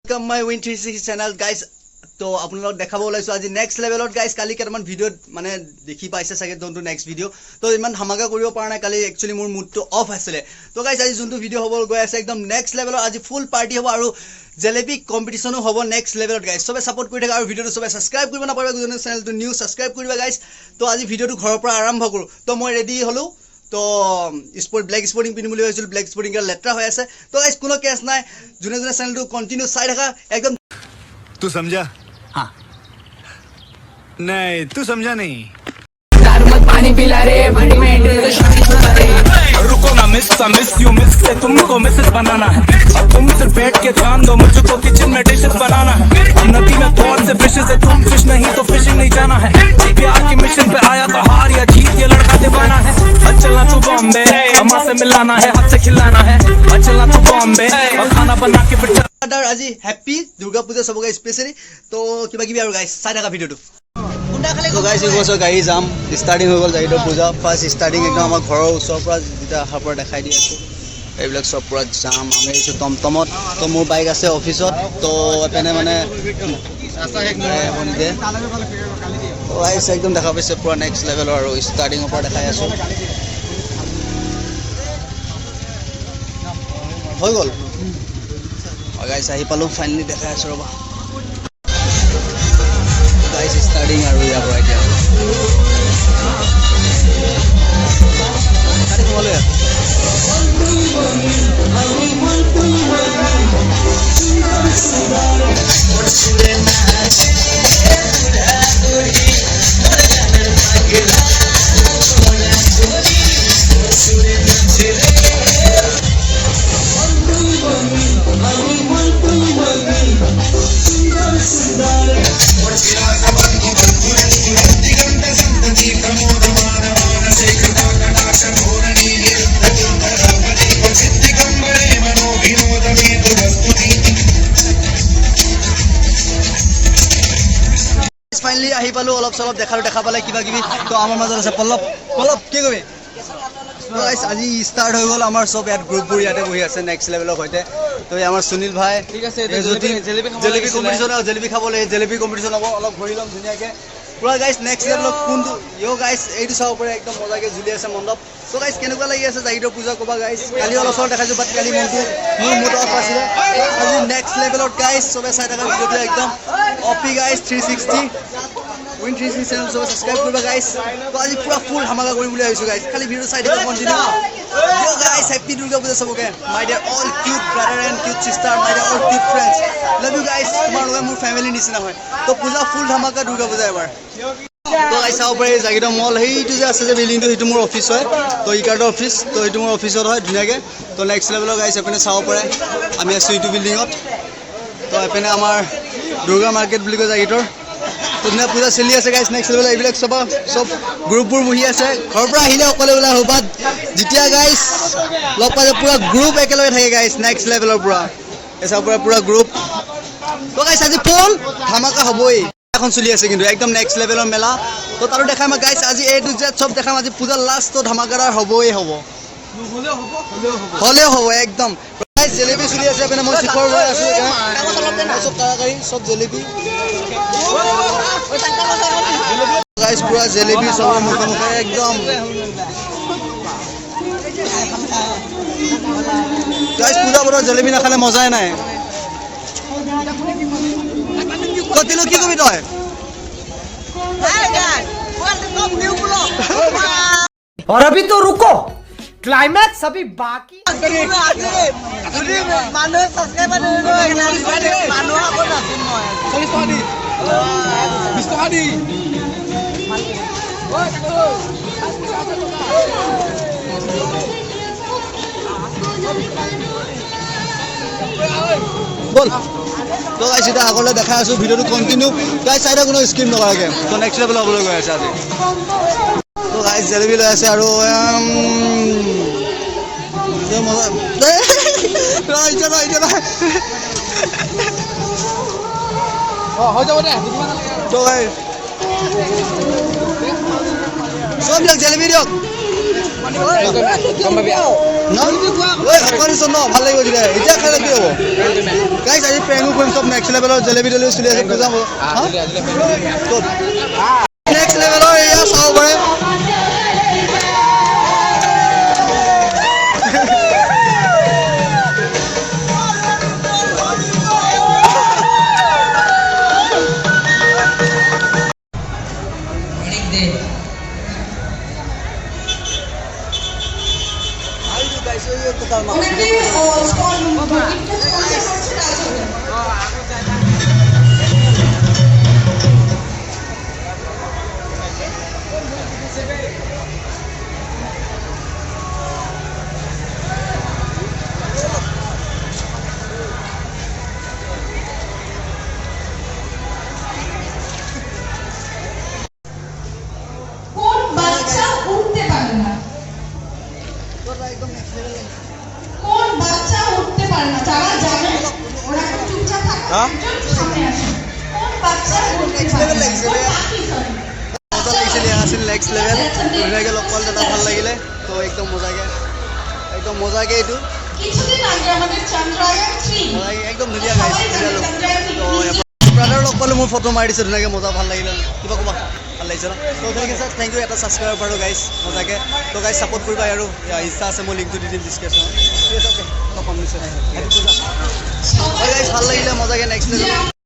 Welcome my Win 360 channel guys. তো আপোনালোক দেখাব ওলাইছো আজি নেক্সট লেভেলত গাইস কালি কেটামান ভিডিও মানে দেখি পাইছে সাগে দনটো নেক্সট ভিডিও তো ইমান ধামাকা কৰিব পৰা নাই কালি একচুয়ালি মোৰ মুডটো অফ আছিল তো গাইস আজি যোনটো ভিডিও হ'ব গৈ আছে একদম নেক্সট লেভেলৰ আজি ফুল পাৰ্টি হ'ব আৰু জেলেবি কম্পিটিশনো হ'ব নেক্সট লেভেলত গাইস সবে সাপোৰ্ট কৰি থাকা আৰু ভিডিওটো সবে সাবস্ক্ৰাইব কৰিব নাপাৰিবা গুজনে চেনেলটো নিউ সাবস্ক্ৰাইব কৰিবা গাইস তো আজি ভিডিওটো ঘৰৰ পৰা আৰম্ভ কৰো তো মই ৰেডি হলো তো স্পোৰ্ট ব্ল্যাক স্পোৰ্টিং পিনি বুলি হৈছিল ব্ল্যাক স্পোৰ্টিং কা লেট্ৰা হৈ আছে তো গাইস কোনো কেছ নাই জুনে জুনে চেনেলটো কন্টিনিউ চাই থাকা একদম तू समझा हाँ नहीं तू समझा नहीं पानी पिला रे पानी में रुको ना मिस यू मिस से तुमको मिसेस बनाना है अब तुम सिर्फ बैठ के ध्यान दो मुझको किचन में डिशेस बनाना है नदी में कौन से फिशेस है तुम फिश नहीं तो फिशिंग नहीं जाना है प्यार की मिशन पे आया तो हार या जीत ये लड़का दीवाना है चलना तू बॉम्बे अम्मा से मिलाना है हाथ से खिलाना है चलना तू बॉम्बे और खाना बना के फिर আজি হ্যাপি দুর্গা পূজা সবকে স্পেশালি তো কিবা কিবি আৰু গাইস চাই থাকা ভিডিওটো তো গাইস এই বছৰ গাড়ী যাম ষ্টাৰ্টিং হৈ গ'ল জাগিটো পূজা ফাৰ্ষ্ট ষ্টাৰ্টিং একদম আমাৰ ঘৰৰ ওচৰৰ পৰা যেটা হাপৰ দেখাই দি আছো এইবিলাক সব পুৰা যাম আমি এইটো টমটমত তো মোৰ বাইক আছে অফিসত তো এপেনে মানে বনিদে তো গাইস একদম দেখা পাইছে পুৰা নেক্সট লেভেলৰ আৰু ষ্টাৰ্টিংৰ পৰা দেখাই আছো হৈ গ'ল guys ahi palu finally dekha asu roba guys starting aru ya right now kare bole finally ahi palu olop solop dekha pale kiba kibi to amar major ase pallab ki kobi তো guys আজি start হৈ গল আমাৰ সব ইয়াত group বোৰ ইয়াতে বহি আছে নেক্সট লেভেলৰ হইতে তো আমাৰ সুনীল ভাই ঠিক আছে জেলেবি কম্পিটিশন আৰু জেলেবি খাবলৈ জেলেবি কম্পিটিশন হ'ব অলপ ঘৰি লম ধুনিয়াকে পুৰা গাইস নেক্সট লেভেলৰ কোনটো ইয়ো গাইস এইটো চাও পৰে একদম মজাকে ঝুলি আছে মণ্ডপ তো গাইস কেনেকুৱা লাগি আছে জাগিটো পূজা কবা গাইস কালি অলপ অলপ দেখাইছো বাট কালি মনটো মোৰ মুড অফ আছিল আজি নেক্সট লেভেলৰ গাইস সবে চাই থাকা ভিডিওটো একদম অপি guys 360 Win 360 channel so subscribe koriba guys to aji pura full dhamaga korim boli aisu guys khali video side e continue yo guys happy durga puja saboke my dear all cute brother and cute sister my dear all cute friends love you guys tomar loge mur family nisina hoy to puja full dhamaga durga puja ebar to guys sao pare jagito mall hei tu je ase je building to hitu mur office hoy to ikardo office to hitu mur office hoy dhuniage to next level guys apne sao pare ami asu hitu building ot to apne amar durga market boli ko jagitor तो ना पूजा चली আছে guys next level এইবিলাক সব গ্ৰুপবোৰ বহি আছে ঘৰৰ পৰা আহিলে অকলে ওলা হবাত যেতিয়া গাইস লগ পালে পুৰা গ্ৰুপ একেলগে থাকে গাইস নেক্সট লেভেলৰ পুৰা এসা পুৰা গ্ৰুপ তো গাইস আজি ফুল ধামাকা হবই এখন চলি আছে কিন্তু একদম নেক্সট লেভেলৰ মেলা তো তাৰো দেখাম গাইস আজি এ টু জেড সব দেখাম আজি পূজা লাষ্ট তো ধামাকাদাৰ হবই হব হলে হব একদম গাইস জেলেবি চলি আছে মানে মই শিখৰ হৈ আছো সব কাৰাকাৰী সব জেলেবি गाइस पूरा जलेबी सब मुख एकदम गाइस पूरा जलेबी ना खाले मजाই নাই কতিলো কি কবি তই और अभी तो रुको क्लाइमैक्स अभी बाकी बोल तो गाइस এটা আগলৈ দেখা আছো ভিডিওটো কন্টিনিউ গাইস সাইডে কোনো স্কিপ নকৰাকে তো নেক্সট লেভেল হ'বলৈ গৈ আছে আজি তো গাইস জেলেবি লৈ আছে আৰু যে মজা ৰাইজা হৈ যাব দে তো গাইস সব লোক জেলেবি দিয়ক ভাল লাগিব তেতিয়া এতিয়া খালে কি হ'ব গাইছ আজি প্ৰেংকো কৰিম চব নেক্সট লেভেলৰ জেলেবি ডেলিও চলি আছে পূজা নেক্সট লেভেলৰ এয়া চাব পাৰে নেক্সট লেভেল ধুনীয়াকৈ লগ পালে দাদা ভাল লাগিলে তো একদম মজাকে এইটো একদম ধুনীয়া গাইছে ব্ৰাদাৰ লগ পালোঁ মোৰ ফটো মাৰি দিছে ধুনীয়াকৈ মজা ভাল লাগিলে কিবা ক'বা ভাল লাগিছে ন তো ঠিক আছে থেংক ইউ এটা ছাবস্ক্ৰাইব পাৰোঁ গাইছ মজাকৈ তো গাইছ ছাপোৰ্ট কৰিবা আৰু ইনষ্টা আছে মই লিংকটো দি দিম ডিছক্ৰিপশ্যনত ঠিক আছে অ'কে কম নিশ্চয় গাইছ ভাল লাগিলে মজাকৈ নেক্সট লেভেল